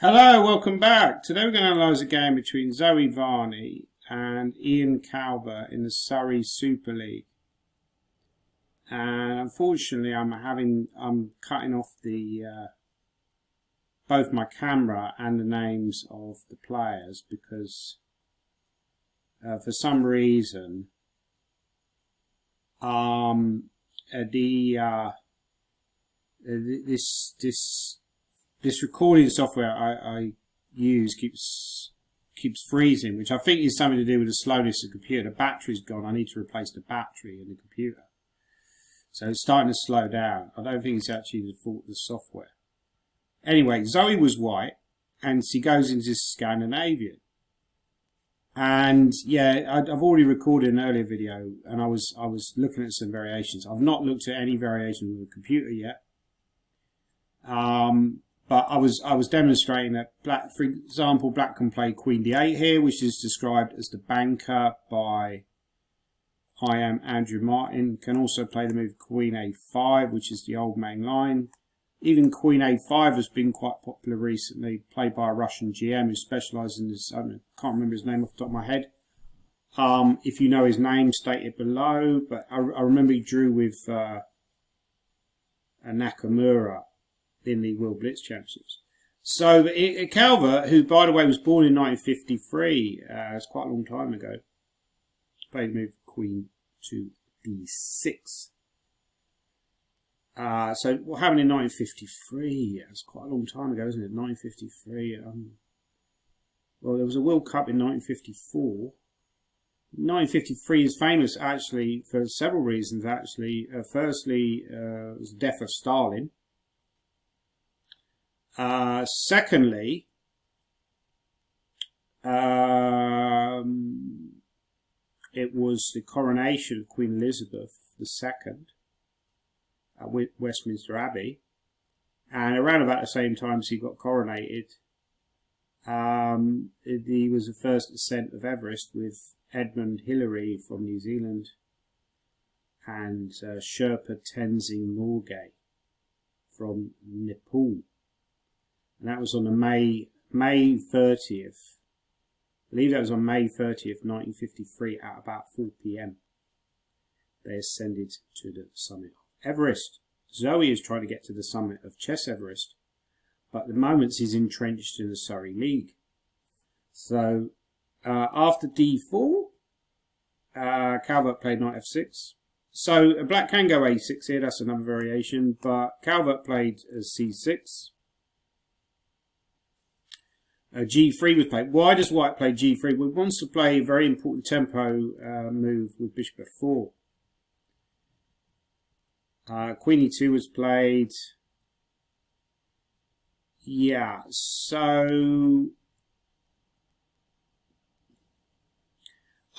Hello, welcome back. Today we're going to analyse a game between Zoe Varney and Ian Calvert in the Surrey Super League. And unfortunately, I'm cutting off the both my camera and the names of the players because for some reason this recording software I use keeps freezing, which I think is something to do with the slowness of the computer. The battery's gone. I need to replace the battery in the computer. So it's starting to slow down. I don't think it's actually the fault of the software. Anyway, Zoe was white, and she goes into Scandinavian. And yeah, I've already recorded an earlier video, and I was looking at some variations. I've not looked at any variations with the computer yet. But I was demonstrating that black, for example, black can play Queen D8 here, which is described as the banker by I am Andrew Martin. Can also play the move Queen A5, which is the old main line. Even Queen A5 has been quite popular recently, played by a Russian GM who specialises in this. I can't remember his name off the top of my head. If you know his name, state it below. But I remember he drew with a Nakamura in the World Blitz Championships. So Calvert, who by the way was born in 1953, it's quite a long time ago, played the move Queen to D6. So what happened in 1953? It's quite a long time ago, isn't it? 1953. Well, there was a World Cup in 1954. 1953 is famous actually for several reasons. Actually, firstly, it was the death of Stalin. Secondly, it was the coronation of Queen Elizabeth II at Westminster Abbey, and around about the same time as he got coronated, he was the first ascent of Everest with Edmund Hillary from New Zealand and Sherpa Tenzing Norgay from Nepal. And that was on the May 30th. I believe that was on May 30th, 1953, at about 4 p.m. They ascended to the summit of Everest. Zoe is trying to get to the summit of Chess Everest, but at the moment she's entrenched in the Surrey League. So after D4, Calvert played knight F6. So black can go A6 here, that's another variation, but Calvert played C6. G3 was played. Why does white play G3? Well, it wants to play a very important tempo move with bishop F4. Queen E2 was played. Yeah, so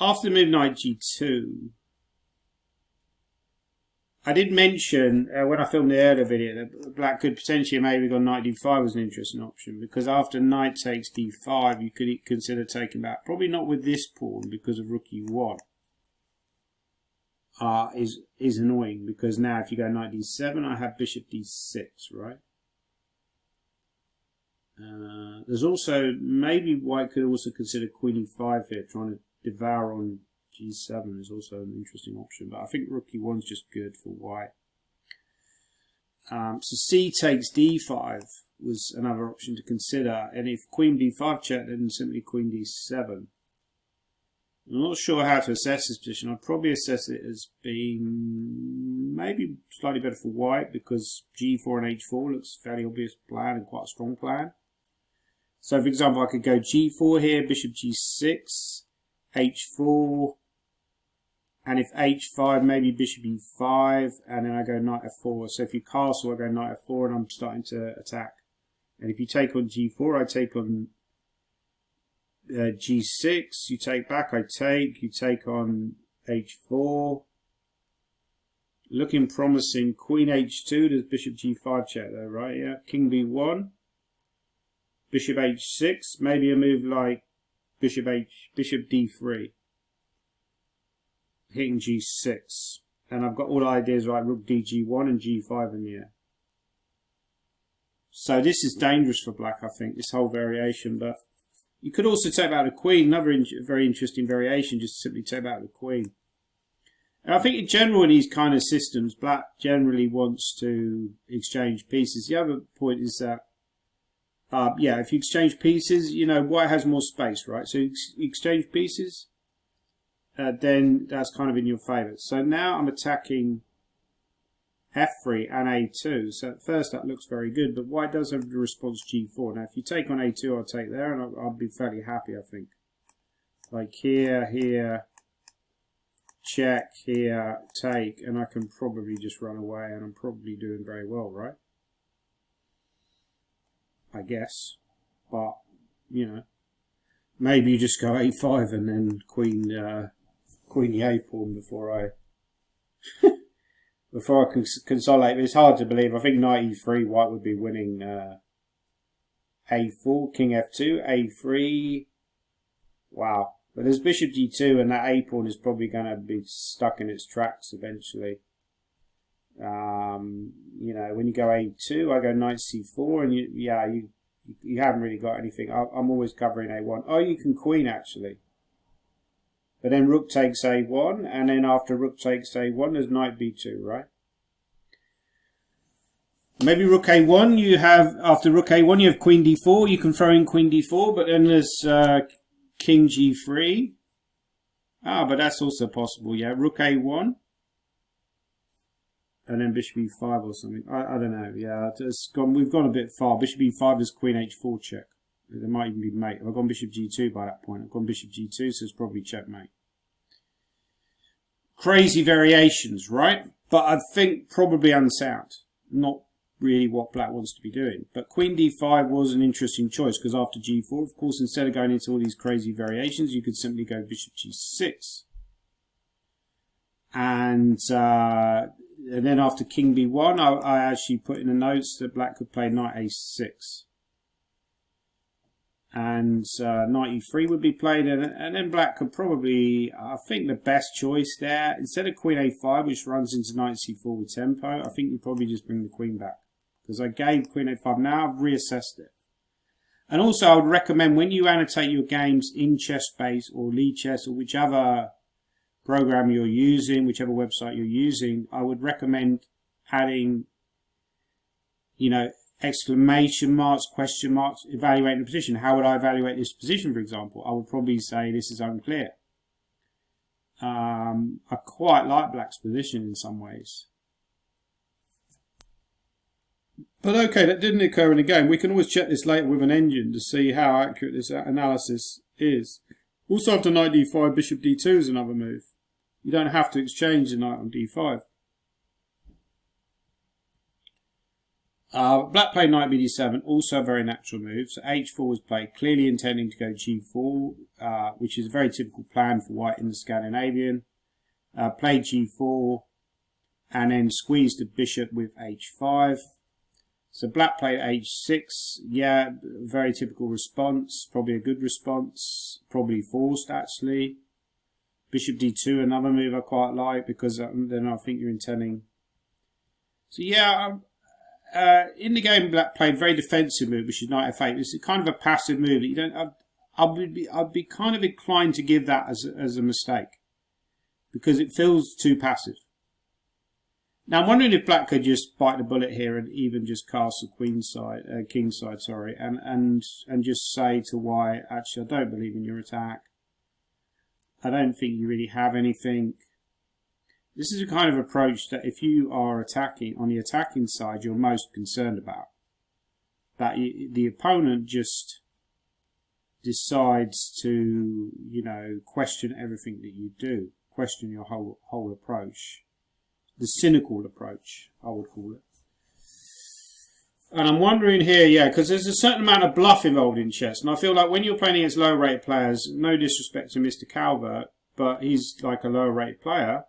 after the move knight G2, I did mention when I filmed the earlier video that black could potentially maybe go knight D5 was an interesting option, because after knight takes D5 you could consider taking back, probably not with this pawn because of rook E1 is annoying, because now if you go knight D7 I have bishop D6, right? There's also, maybe white could also consider queen E5 here, trying to devour on G7 is also an interesting option, but I think rook E1 is just good for white. So C takes D5 was another option to consider, and if queen B5 check, then simply queen D7. I'm not sure how to assess this position. I'd probably assess it as being maybe slightly better for white, because G4 and H4 looks a fairly obvious plan and quite a strong plan. So for example, I could go G4 here, bishop G6, H4, and if H5, maybe bishop E5, and then I go knight F4. So if you castle, I go knight F4, and I'm starting to attack. And if you take on G4, I take on G6. You take back, I take. You take on H4. Looking promising. Queen H2, does bishop G5 check though, right? Yeah. King B1. Bishop H6. Maybe a move like bishop D3. Hitting G6, and I've got all the ideas right. Rook DG1 and G5 in the air. So this is dangerous for black, I think, this whole variation. But you could also take out the queen, another very interesting variation, just simply take out the queen. And I think in general in these kind of systems, black generally wants to exchange pieces. The other point is that, yeah, if you exchange pieces, you know, white has more space, right? So you exchange pieces, then that's kind of in your favour. So now I'm attacking f3 and a2. So at first that looks very good, but white does have the response g4. Now if you take on a2, I'll take there, and I'll be fairly happy, I think. Like here, here, check, here, take, and I can probably just run away, and I'm probably doing very well, right? I guess. But, you know, maybe you just go a5 and then queen the a pawn before I before I can consolidate. But it's hard to believe. I think knight e3, white would be winning a4, king f2, a3. Wow. But there's bishop g2, and that a pawn is probably going to be stuck in its tracks eventually. You know, when you go a2, I go knight c4, and you haven't really got anything. I'm always covering a1. Oh, you can queen actually. But then rook takes a1, and then after rook takes a1, there's knight b2, right? Maybe rook a1, you have, after rook a1, you have queen d4. You can throw in queen d4, but then there's king g3. Ah, but that's also possible, yeah. Rook a1. And then bishop e5 or something. I don't know, yeah. We've gone a bit far. Bishop e5 is queen h4 check. There might even be mate. I've gone bishop g2 by that point. I've gone bishop g2, so it's probably checkmate. Crazy variations, right? But I think probably unsound. Not really what black wants to be doing. But queen d5 was an interesting choice, because after g4, of course, instead of going into all these crazy variations, you could simply go bishop g6. And then after king b1, I actually put in the notes that black could play knight a6. And knight e3 would be played, and then black could probably, I think the best choice there, instead of queen a5, which runs into knight c4 with tempo, I think you probably just bring the queen back. Because I gave queen a5, now I've reassessed it. And also I would recommend, when you annotate your games in ChessBase or Lichess or whichever program you're using, whichever website you're using, I would recommend adding, you know, exclamation marks, question marks, evaluating the position. How would I evaluate this position, for example? I would probably say this is unclear. I quite like black's position in some ways. But okay, that didn't occur in the game. We can always check this later with an engine to see how accurate this analysis is. Also after knight d5, bishop d2 is another move. You don't have to exchange the knight on d5. Black played knight bd7, also a very natural move. So h4 was played, clearly intending to go g4, which is a very typical plan for white in the Scandinavian. Played g4, and then squeezed the bishop with h5. So black played h6, yeah, very typical response, probably a good response, probably forced actually. Bishop d2, another move I quite like, because then I think you're intending. So yeah, in the game black played very defensive move, which is knight f8. It's kind of a passive move that you don't. I'd be kind of inclined to give that as a mistake, because it feels too passive. Now I'm wondering if black could just bite the bullet here and even just castle king side, sorry, and just say to white, actually, I don't believe in your attack. I don't think you really have anything. This is a kind of approach that if you are attacking on the attacking side, you're most concerned about. That the opponent just decides to, you know, question everything that you do, question your whole approach. The cynical approach, I would call it. And I'm wondering here, yeah, because there's a certain amount of bluff involved in chess, and I feel like when you're playing against low-rated players, no disrespect to Mr. Calvert, but he's like a lower-rated player,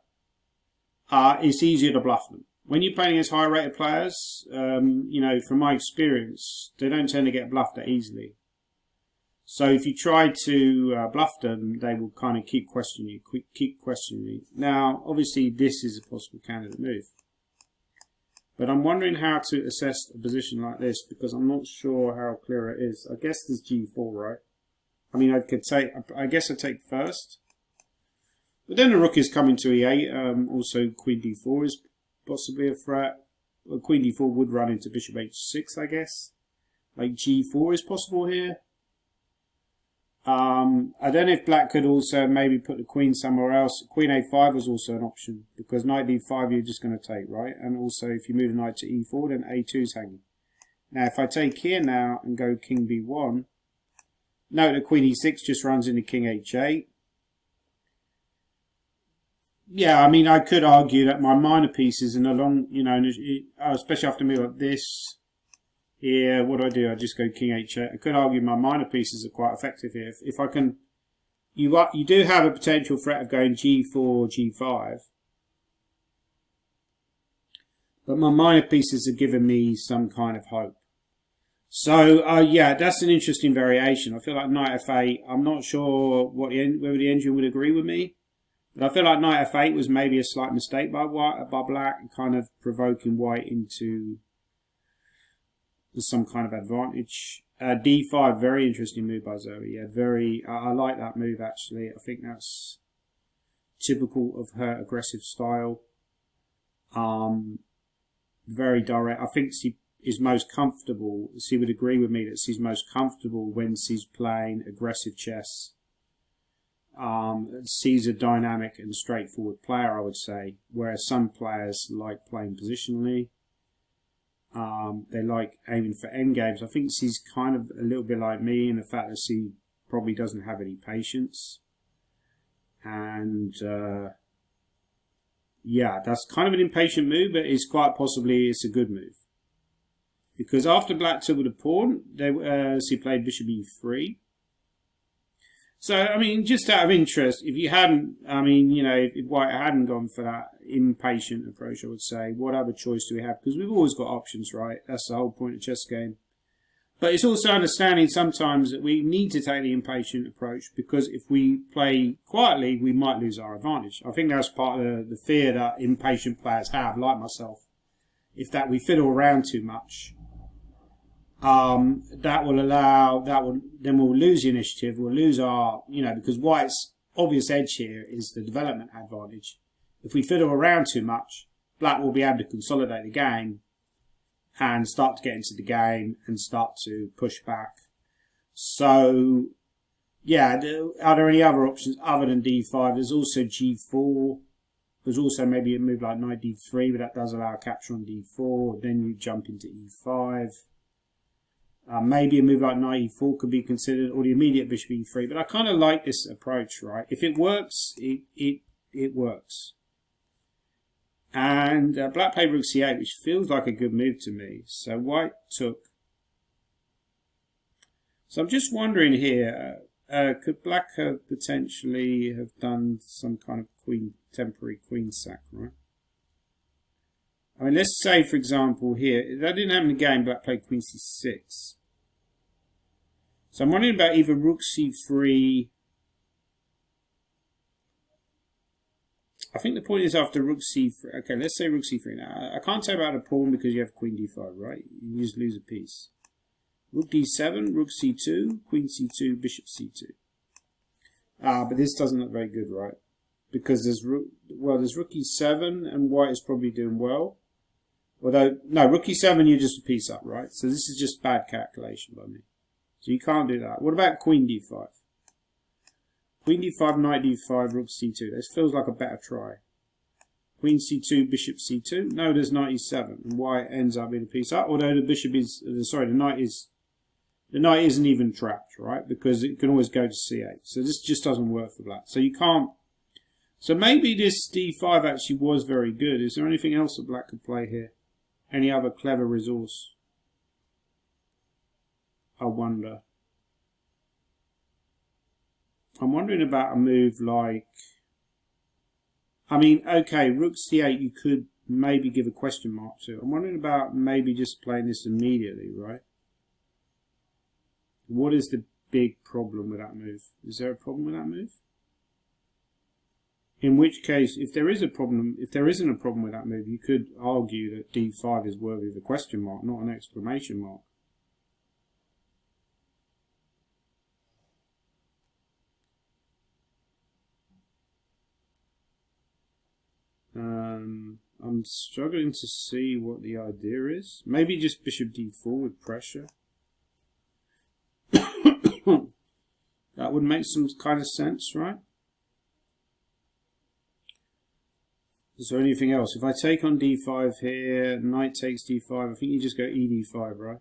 it's easier to bluff them. When you're playing against high-rated players, you know, from my experience, they don't tend to get bluffed that easily. So if you try to bluff them, they will kind of keep questioning you, Now, obviously, this is a possible candidate move. But I'm wondering how to assess a position like this because I'm not sure how clear it is. I guess there's g4, right? I mean, I guess I take first. But then the rook is coming to e8. Also, queen d4 is possibly a threat. Well, queen d4 would run into bishop h6, I guess. Like g4 is possible here. I don't know if black could also maybe put the queen somewhere else. Queen a5 was also an option because knight d5 you're just going to take, right? And also if you move the knight to e4, then a2 is hanging. Now if I take here now and go king b1, note that queen e6 just runs into king h8. Yeah, I mean I could argue that my minor pieces in a long, you know, especially after a move like this. Here, what do? I just go king h8. I could argue my minor pieces are quite effective here. If I can, you do have a potential threat of going g4, g5, but my minor pieces are giving me some kind of hope. So yeah, that's an interesting variation. I feel like knight f8. I'm not sure whether the engine would agree with me, but I feel like knight f8 was maybe a slight mistake by black, kind of provoking white into some kind of advantage. D5, very interesting move by Zoe. Yeah, I like that move actually. I think that's typical of her aggressive style. Very direct. I think she is most comfortable. She would agree with me that she's most comfortable when she's playing aggressive chess. She's a dynamic and straightforward player, I would say, whereas some players like playing positionally. They like aiming for endgames. I think she's kind of a little bit like me in the fact that she probably doesn't have any patience. And yeah, that's kind of an impatient move, but it's quite possibly it's a good move. Because after black took with a pawn, she played bishop e3. So, I mean, just out of interest, if you hadn't, I mean, you know, if white hadn't gone for that impatient approach, I would say, what other choice do we have? Because we've always got options, right? That's the whole point of chess game. But it's also understanding sometimes that we need to take the impatient approach because if we play quietly, we might lose our advantage. I think that's part of the fear that impatient players have, like myself. If that we fiddle around too much, then we'll lose the initiative, we'll lose our, you know, because white's obvious edge here is the development advantage. If we fiddle around too much, black will be able to consolidate the game and start to get into the game and start to push back. So, yeah, are there any other options other than d5? There's also g4. There's also maybe a move like knight d3, but that does allow capture on d4. Then you jump into e5. Maybe a move like knight e4 could be considered, or the immediate bishop e3. But I kind of like this approach, right? If it works, it works. And black played rook c8, which feels like a good move to me. So white took. So I'm just wondering here, could black have potentially have done some kind of temporary queen sack, right? I mean, let's say, for example, here, that didn't happen in the game, black played queen c6. So I'm wondering about either rook c3. I think the point is after rook c3. Okay, let's say rook c3. Now, I can't say about a pawn because you have queen d5, right? You just lose a piece. Rook d7, rook c2, queen c2, bishop c2. But this doesn't look very good, right? Because there's rook e7 and white is probably doing well. Although, no, rook e7, you're just a piece up, right? So this is just bad calculation by me. So you can't do that. What about queen d5? Queen d5, knight d5, rook c2. This feels like a better try. Queen c2, bishop c2. No, there's knight e7, and white ends up being a piece up. Although the bishop is, sorry, the knight isn't even trapped, right? Because it can always go to c8. So this just doesn't work for black. So you can't. So maybe this d5 actually was very good. Is there anything else that black could play here? Any other clever resource? I wonder. I'm wondering about a move like... I mean, okay, rook c8 you could maybe give a question mark to. I'm wondering about maybe just playing this immediately, right? What is the big problem with that move? Is there a problem with that move? In which case, if there isn't a problem with that move, you could argue that d5 is worthy of a question mark, not an exclamation mark. I'm struggling to see what the idea is. Maybe just bishop d4 with pressure. That would make some kind of sense, right? Is there anything else? If I take on d5 here, knight takes d5, I think you just go ed5, right?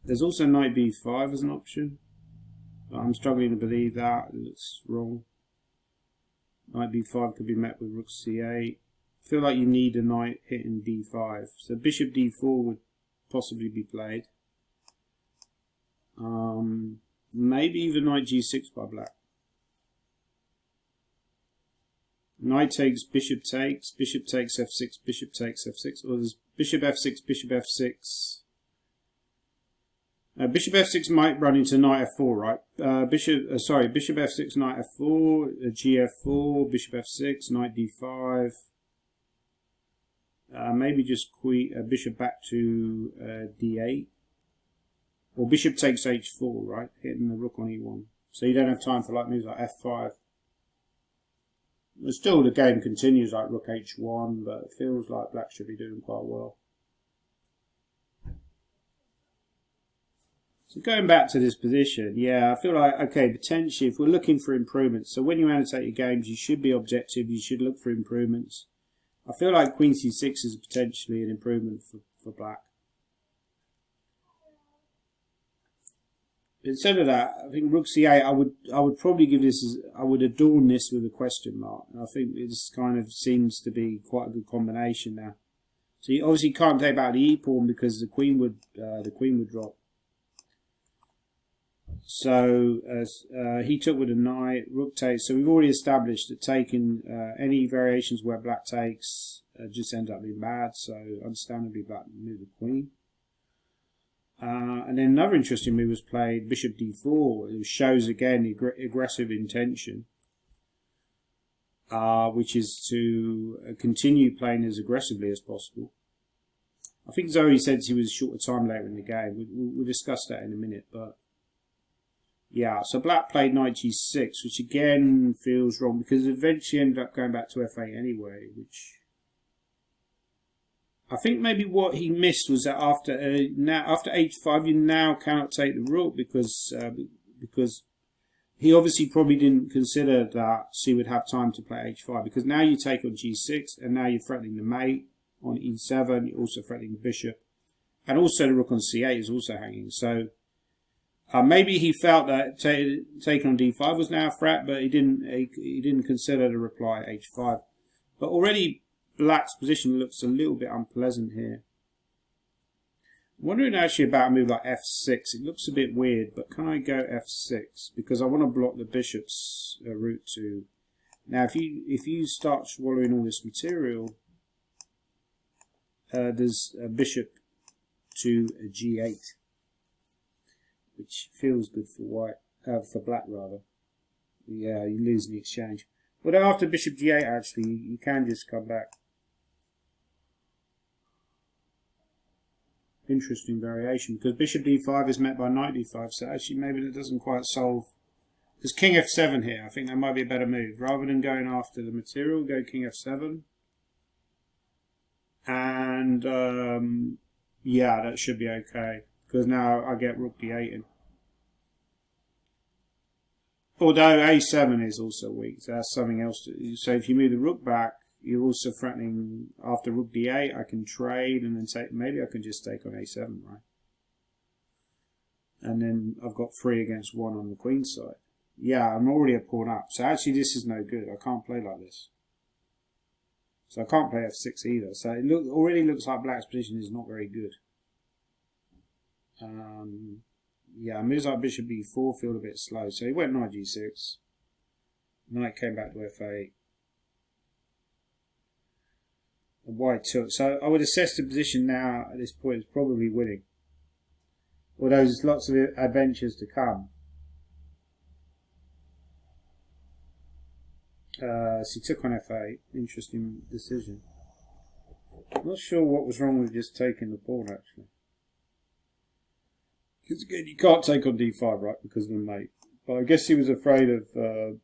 There's also knight b5 as an option, but I'm struggling to believe that. It looks wrong. Knight b5 could be met with rook c8. I feel like you need a knight hitting d5. So bishop d4 would possibly be played. Maybe even knight g6 by black. Knight takes, bishop takes f6, bishop takes f6. Or there's bishop f6, bishop f6. Bishop f6 might run into knight f4, right? Bishop f6, knight f4, gf4, bishop f6, knight d5. Maybe just bishop back to d8. Or bishop takes h4, right? Hitting the rook on e1. So you don't have time for like moves like f5. But still the game continues like rook h1, but it feels like black should be doing quite well. So going back to this position, yeah, I feel like, okay, potentially if we're looking for improvements, so when you annotate your games, you should be objective, you should look for improvements. I feel like queen c6 is potentially an improvement for black. Instead of that, I think rook c8, I would probably give this I would adorn this with a question mark. And I think this kind of seems to be quite a good combination now. So you obviously can't take back the e pawn because the queen would drop. So he took with a knight, rook takes. So we've already established that taking any variations where black takes just ends up being bad. So understandably, black moved the queen. And then another interesting move was played, bishop d4, which shows again the aggressive intention, which is to continue playing as aggressively as possible. I think Zoe said he was short of time later in the game. We'll discuss that in a minute, but yeah, so black played knight g6, which again feels wrong because it eventually ended up going back to f8 anyway, which I think maybe what he missed was that after h5 you now cannot take the rook because he obviously probably didn't consider that he would have time to play h5, because now you take on g6 and now you're threatening the mate on e7, you're also threatening the bishop, and also the rook on c8 is also hanging. So maybe he felt that taking on d5 was now a threat, but he didn't consider the reply h5. But already black's position looks a little bit unpleasant here. I'm wondering actually about a move like f6. It looks a bit weird, but can I go f6? Because I want to block the bishop's route to... Now, if you start swallowing all this material, there's a bishop to a g8, which feels good for for black rather. Yeah, you lose the exchange. But after bishop g8, actually, you can just come back. Interesting variation, because bishop d5 is met by knight d5, so actually maybe that doesn't quite solve. There's king f7 here. I think that might be a better move. Rather than going after the material, go king f7. And yeah, that should be okay, because now I get rook d8 in. Although a7 is also weak, so that's something else. So if you move the rook back, you're also threatening after rook d8. I can trade and then take. Maybe I can just take on a7, right? And then I've got 3 against 1 on the queen side. Yeah, I'm already a pawn up. So actually, this is no good. I can't play like this. So I can't play f6 either. So it already looks like black's position is not very good. Yeah, moves like bishop b4 feel a bit slow. So he went knight g6. Knight came back to f8. And white took. So I would assess the position now at this point as probably winning. Although there's lots of adventures to come. So he took on f8. Interesting decision. Not sure what was wrong with just taking the pawn, actually. Because again, you can't take on d5, right, because of the mate. But I guess he was afraid of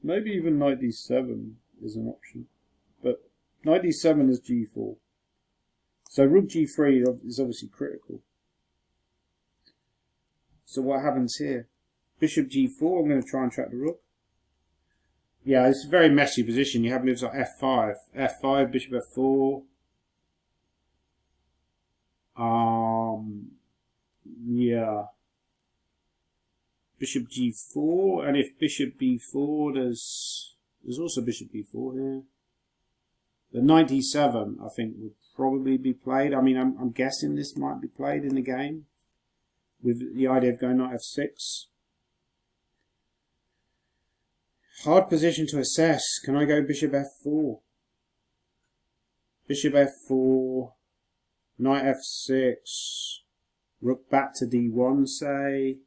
maybe even knight d7 is an option. But knight d7 is g4. So rook g3 is obviously critical. So what happens here? Bishop g4, I'm going to try and track the rook. Yeah, it's a very messy position. You have moves like f5, f5, bishop f4. Yeah. Bishop g4, and if bishop b4, there's also bishop b4 here. The knight d7, I think, would probably be played. I mean, I'm guessing this might be played in the game, with the idea of going knight f6. Hard position to assess. Can I go bishop f4? Bishop f4, knight f6, rook back to d1, say.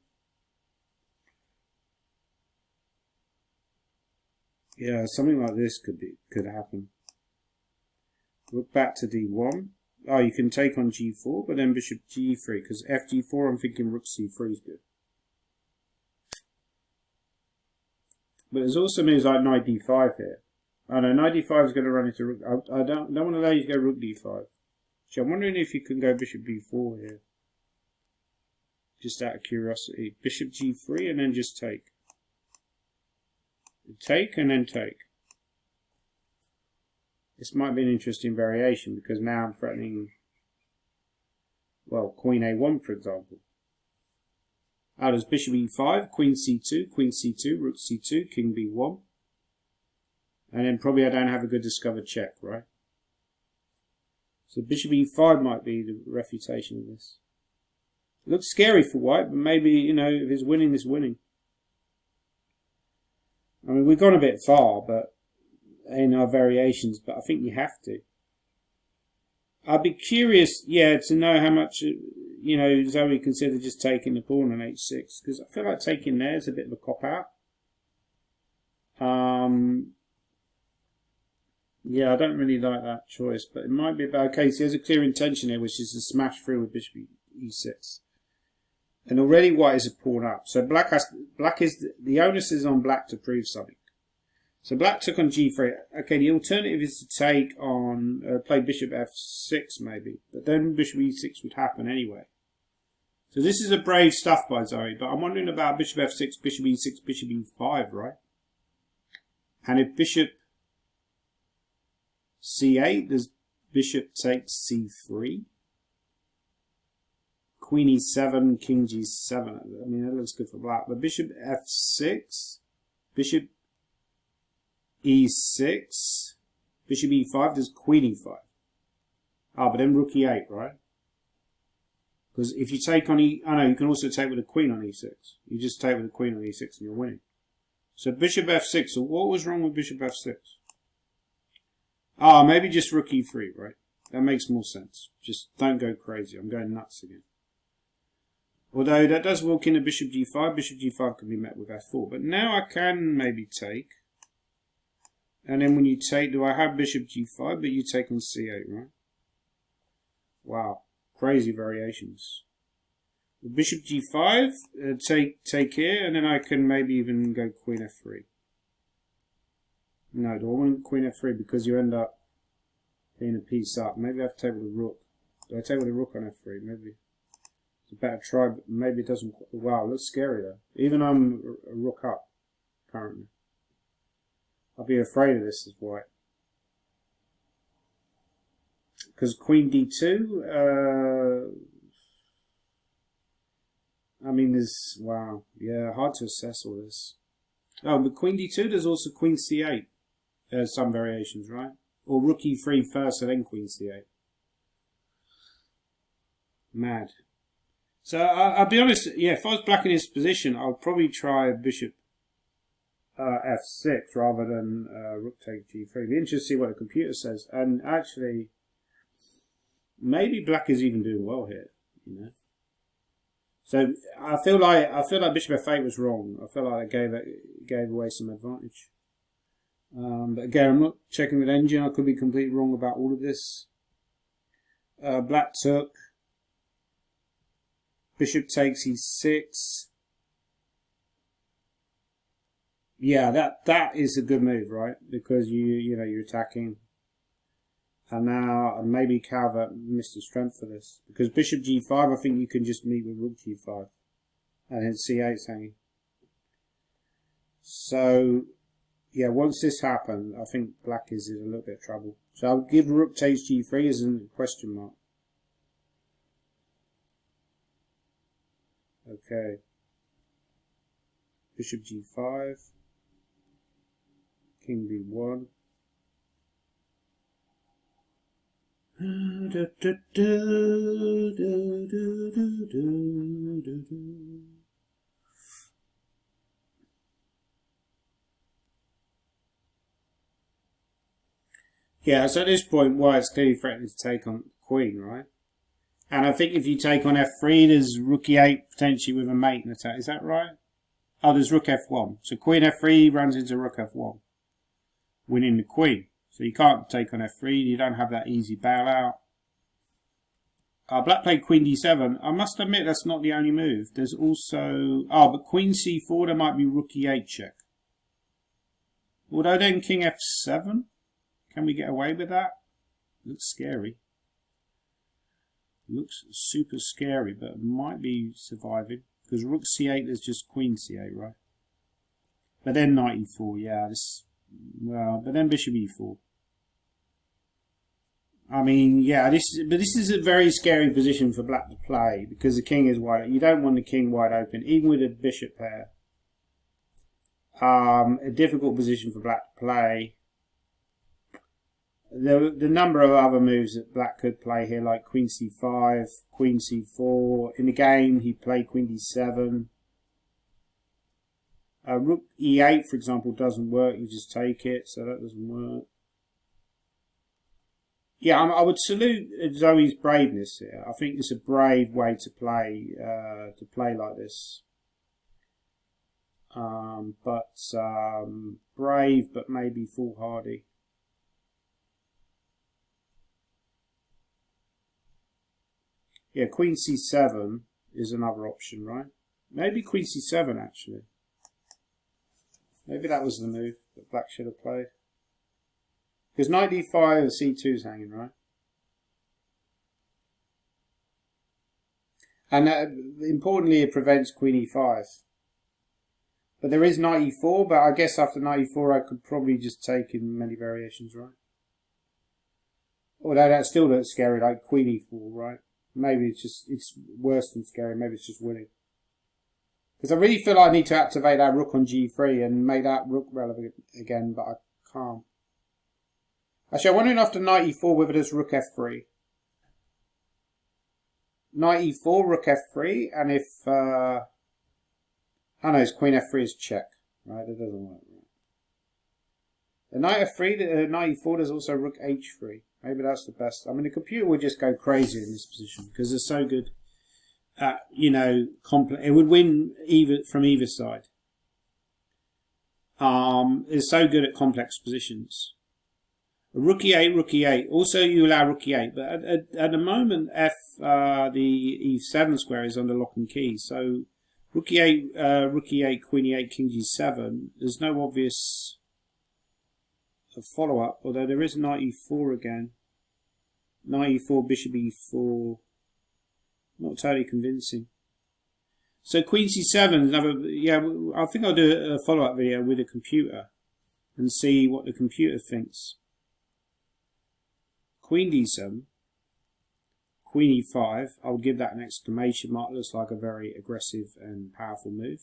Yeah, something like this could happen. Rook back to d1. Oh, you can take on g4, but then bishop g3, because fg4, I'm thinking rook c3 is good. But there's also moves like knight d5 here. Oh no, knight d5 is going to run into rook. I don't want to allow you to go rook d5. So I'm wondering if you can go bishop b4 here. Just out of curiosity. Bishop g3 and then just take. Take and then take. This might be an interesting variation because now I'm threatening, well, queen a1 for example. How does bishop e5, queen c2, rook c2, king b1. And then probably I don't have a good discovered check, right? So bishop e5 might be the refutation of this. It looks scary for white, but maybe, you know, if it's winning, it's winning. I mean, we've gone a bit far, but in our variations, but I think you have to. I'd be curious, yeah, to know how much, you know, Zoe considered just taking the pawn on h6, because I feel like taking there is a bit of a cop-out. Yeah, I don't really like that choice, but it might be about, okay, so there's a clear intention here, which is to smash through with bishop e6. And already white is a pawn up. So the onus is on black to prove something. So black took on g3. Okay, the alternative is to take on, play bishop f6 maybe. But then bishop e6 would happen anyway. So this is a brave stuff by Zoe. But I'm wondering about bishop f6, bishop e6, bishop e5, right? And if bishop c8, does bishop take c3? Queen e7, king g7. I mean, that looks good for black. But bishop f6, bishop e6, bishop e5, does queen e5. Ah, but then rook e8, right? Because if you take on oh no, you can also take with a queen on e6. You just take with a queen on e6 and you're winning. So bishop f6, so what was wrong with bishop f6? Ah, maybe just rook e3, right? That makes more sense. Just don't go crazy. I'm going nuts again. Although that does walk into bishop g5. Bishop g5 can be met with f4. But now I can maybe take. And then when you take, do I have bishop g5? But you take on c8, right? Wow. Crazy variations. With bishop g5, take here. And then I can maybe even go queen f3. No, do I want queen f3? Because you end up being a piece up. Maybe I have to take with a rook. Do I take with a rook on f3? Maybe. It's a better try, but maybe it doesn't. Wow, it looks scary though. Even I'm a rook up currently. I'll be afraid of this as white. Because queen d2, I mean, there's, wow, yeah, hard to assess all this. Oh, but queen d2, there's also queen c8. There's some variations, right? Or rook e3 first and then queen c8. Mad. So I'll be honest, yeah, if I was black in this position, I'll probably try bishop f6 rather than rook take g3. It'd be interesting to see what the computer says. And actually, maybe black is even doing well here, you know. So I feel like bishop f8 was wrong. I feel like I gave away some advantage. But again, I'm not checking with engine. I could be completely wrong about all of this. Black took. Bishop takes e6. Yeah, that is a good move, right? Because you're attacking. And now maybe Calvert missed the strength for this. Because bishop g5, I think you can just meet with rook g5. And then c8's hanging. So, yeah, once this happened, I think black is in a little bit of trouble. So I'll give rook takes g3 as a question mark. Okay. Bishop g5. King b1. Yeah, so at this point, white's clearly threatening to take on the queen, right? And I think if you take on f3, there's rook e8 potentially with a mate and attack. Is that right? Oh, there's rook f1. So queen f3 runs into rook f1, winning the queen. So you can't take on f3. You don't have that easy bailout. Black played queen d7. I must admit that's not the only move. There's also... Oh, but queen c4, there might be rook e8 check. Although then king f7. Can we get away with that? Looks scary. Looks super scary, but it might be surviving. Because rook c8 is just queen c8, right? But then knight e4, yeah. Well, but then bishop e4. I mean, yeah, this is a very scary position for black to play because the king is wide. You don't want the king wide open, even with a bishop pair. A difficult position for black to play. The number of other moves that black could play here, like queen c5, queen c4. In the game, he played queen d7. Rook e8, for example, doesn't work. You just take it, so that doesn't work. Yeah, I would salute Zoe's braveness here. I think it's a brave way to play like this. Brave, but maybe foolhardy. Yeah, queen c7 is another option, right? Maybe queen c7, actually. Maybe that was the move that black should have played. Because knight d5, c2 is hanging, right? And importantly, it prevents queen e5. But there is knight e4, but I guess after knight e4, I could probably just take in many variations, right? Although that still looks scary, like queen e4, right? Maybe it's worse than scary. Maybe it's just winning. Because I really feel like I need to activate that rook on g3 and make that rook relevant again, but I can't. Actually, I'm wondering after knight e4 whether there's rook f3. Knight e4, rook f3, and if... oh no, it's queen f3 is check. Right, that doesn't work. The knight f3, knight e4, there's also rook h3. Maybe that's the best. I mean, the computer would just go crazy in this position because they're so good at, it would win from either side. It's so good at complex positions. Rook e8, rook e8. Also, you allow rook e8, but at the moment, the e7 square is under lock and key. So, rook e8, queen e8, king g7. There's no obvious follow-up, although there is knight e4 again. Knight e4, bishop e4. Not totally convincing. So queen c7 is another. Yeah, I think I'll do a follow-up video with a computer and see what the computer thinks. Queen d7, queen e5. I'll give that an exclamation mark. Looks like a very aggressive and powerful move.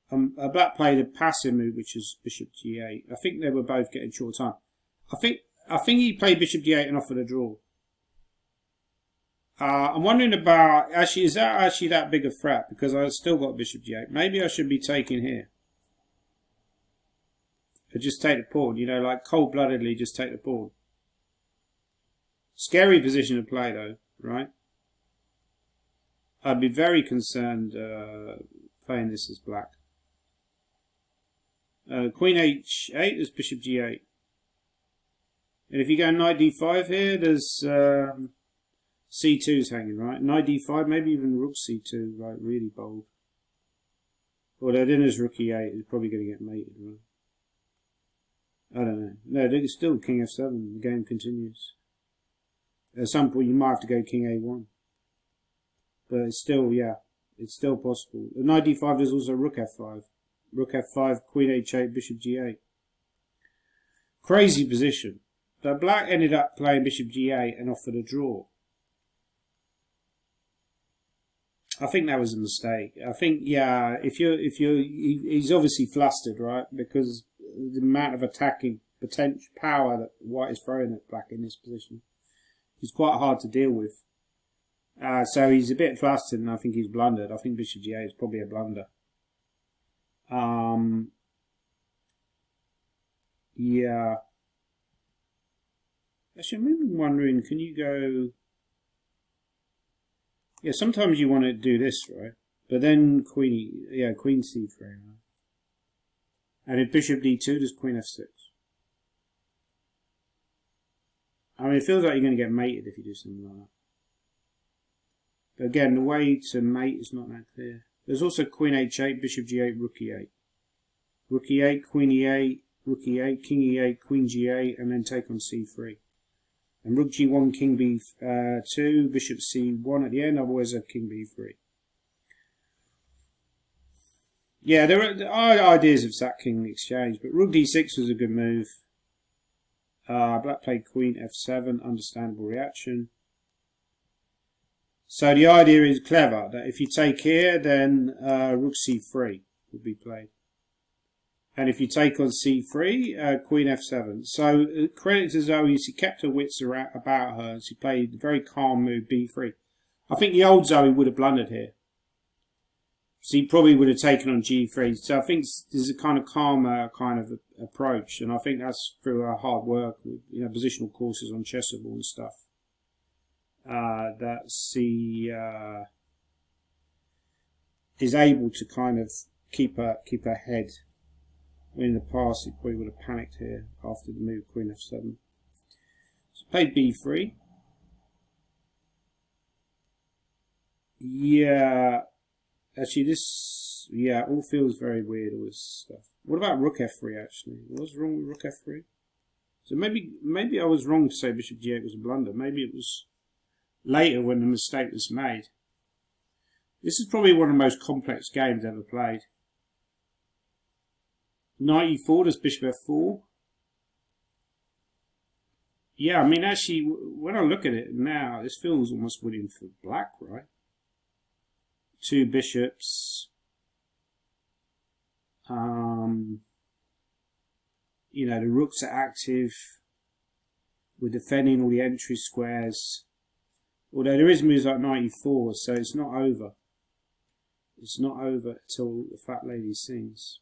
Black played a passive move, which is bishop g8. I think they were both getting short time. I think he played bishop d8 and offered a draw. I'm wondering about, is that actually that big a threat? Because I've still got bishop d8. Maybe I should be taking here. Or just take the pawn, like cold-bloodedly just take the pawn. Scary position to play though, right? I'd be very concerned playing this as black. Queen h8, there's bishop g8. And if you go knight d5 here, there's c2's hanging, right? Knight d5, maybe even rook c2, right? Really bold. Although then there's rook e8, is probably going to get mated, right? I don't know. No, it's still king f7. The game continues. At some point, you might have to go king a1. But it's still, yeah, it's still possible. At knight d5, there's also rook f5. Rook f5, queen h8, bishop g8. Crazy position. But black ended up playing bishop g8 and offered a draw. I think that was a mistake. I think, yeah, he's obviously flustered, right? Because the amount of attacking potential power that white is throwing at black in this position is quite hard to deal with. So he's a bit flustered, and I think he's blundered. I think bishop g8 is probably a blunder. Yeah. Actually, I'm wondering, can you go... Yeah, sometimes you want to do this, right? But then queen c3, right? And if bishop d2, there's queen f6. I mean, it feels like you're going to get mated if you do something like that. But again, the way to mate is not that clear. There's also queen h8, bishop g8, rook e8. Rook e8, queen e8, rook e8, king e8, queen g8, and then take on c3. And rook g1, king b2, bishop c1 at the end, otherwise a king b3. Yeah, there are ideas of sacking the exchange, but rook d6 was a good move. Black played queen f7, understandable reaction. So the idea is clever, that if you take here, then rook c3 will be played. And if you take on c3, queen f7. So credit to Zoe, she kept her wits about her, and she played a very calm move b3. I think the old Zoe would have blundered here. She probably would have taken on g3. So I think there's a kind of calmer kind of approach, and I think that's through her hard work with positional courses on chessable and stuff. That she is able to kind of keep her head. In the past, he probably would have panicked here after the move queen f7. So played b3. Yeah, actually this, yeah, all feels very weird, all this stuff. What about rook f3 actually? What's wrong with rook f3? So maybe I was wrong to say bishop g8 was a blunder. Maybe it was later when the mistake was made. This is probably one of the most complex games ever played. Knight e4, does bishop f4. Yeah, I mean, actually, when I look at it now, this feels almost winning for black, right? Two bishops. The rooks are active. We're defending all the entry squares. Although there is moves like knight e4, so it's not over. It's not over until the fat lady sings.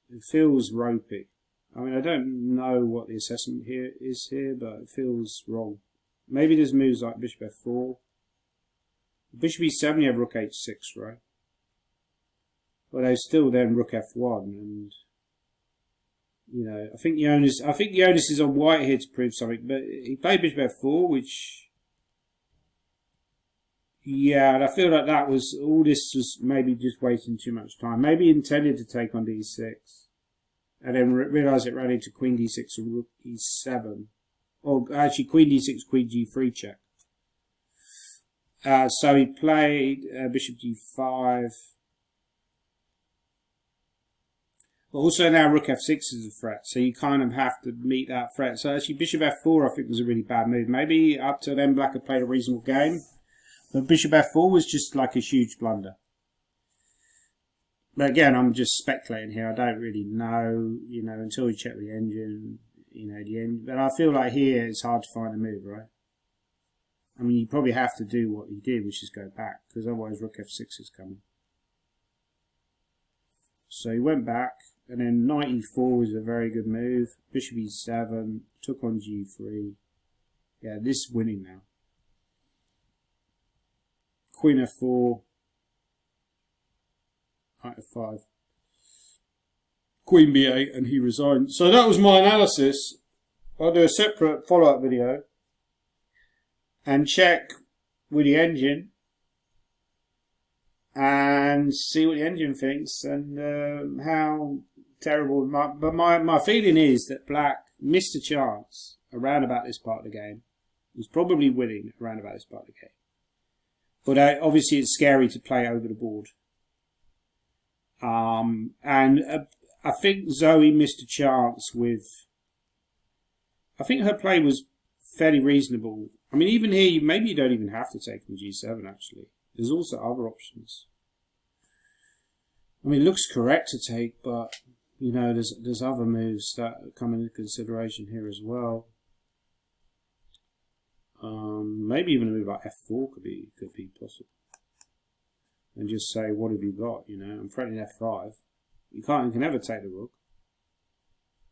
It feels ropey. I mean, I don't know what the assessment here is but it feels wrong. Maybe there's moves like bishop f4. Bishop e7, you have rook h6, right? Well, there's still then rook f1, and I think the onus is on white here to prove something. But he played bishop f4, which, yeah, and I feel like that was all. This was maybe just wasting too much time. Maybe he intended to take on d6, and then realised it ran into queen d6 and rook e7, or actually queen d6, queen g3 check. So he played bishop g5. But also now rook f6 is a threat, so you kind of have to meet that threat. So actually bishop f4 I think was a really bad move. Maybe up to then black had played a reasonable game, but bishop f4 was just like a huge blunder. But again, I'm just speculating here. I don't really know, until we check the engine, But I feel like here it's hard to find a move, right? I mean, you probably have to do what he did, which is go back, because otherwise rook f6 is coming. So he went back, and then knight e4 was a very good move. Bishop e7, took on g3. Yeah, this is winning now. Queen f4, knight f5. queen b8, and he resigned. So that was my analysis. I'll do a separate follow-up video and check with the engine and see what the engine thinks and how terrible. But my feeling is that black missed a chance around about this part of the game. Was probably winning around about this part of the game. But obviously it's scary to play over the board. I think Zoe missed a chance with... I think her play was fairly reasonable. I mean, even here, maybe you don't even have to take on G7, actually. There's also other options. I mean, it looks correct to take, but, you know, there's other moves that come into consideration here as well. Maybe even a move like F4 could be possible. And just say, what have you got? You know, I'm threatening F5. You can never take the rook.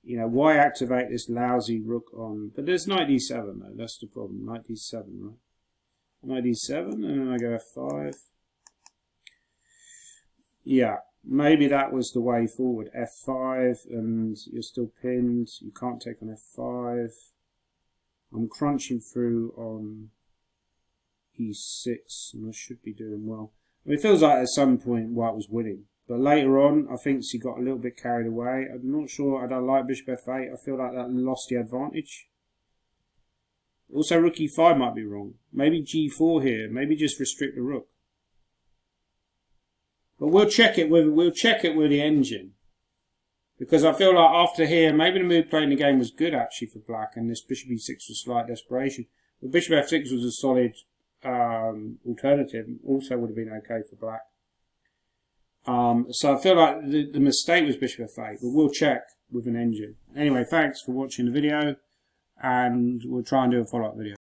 You know, why activate this lousy rook on? But there's knight d7 though. That's the problem. Knight d7, right? Knight d7, and then I go F5. Yeah, maybe that was the way forward. F5, and you're still pinned. You can't take on F5. I'm crunching through on E6, and I should be doing well. I mean, it feels like at some point White was winning. But later on, I think she got a little bit carried away. I'm not sure I don't like Bishop F8. I feel like that lost the advantage. Also, Rook E5 might be wrong. Maybe G4 here. Maybe just restrict the Rook. But we'll check it with the engine. Because I feel like after here, maybe the move played in the game was good actually for black, and this Bishop E6 was slight desperation. But Bishop F6 was a solid alternative. Also would have been okay for black. So I feel like the mistake was Bishop F8, but we'll check with an engine. Anyway, thanks for watching the video, and we'll try and do a follow-up video.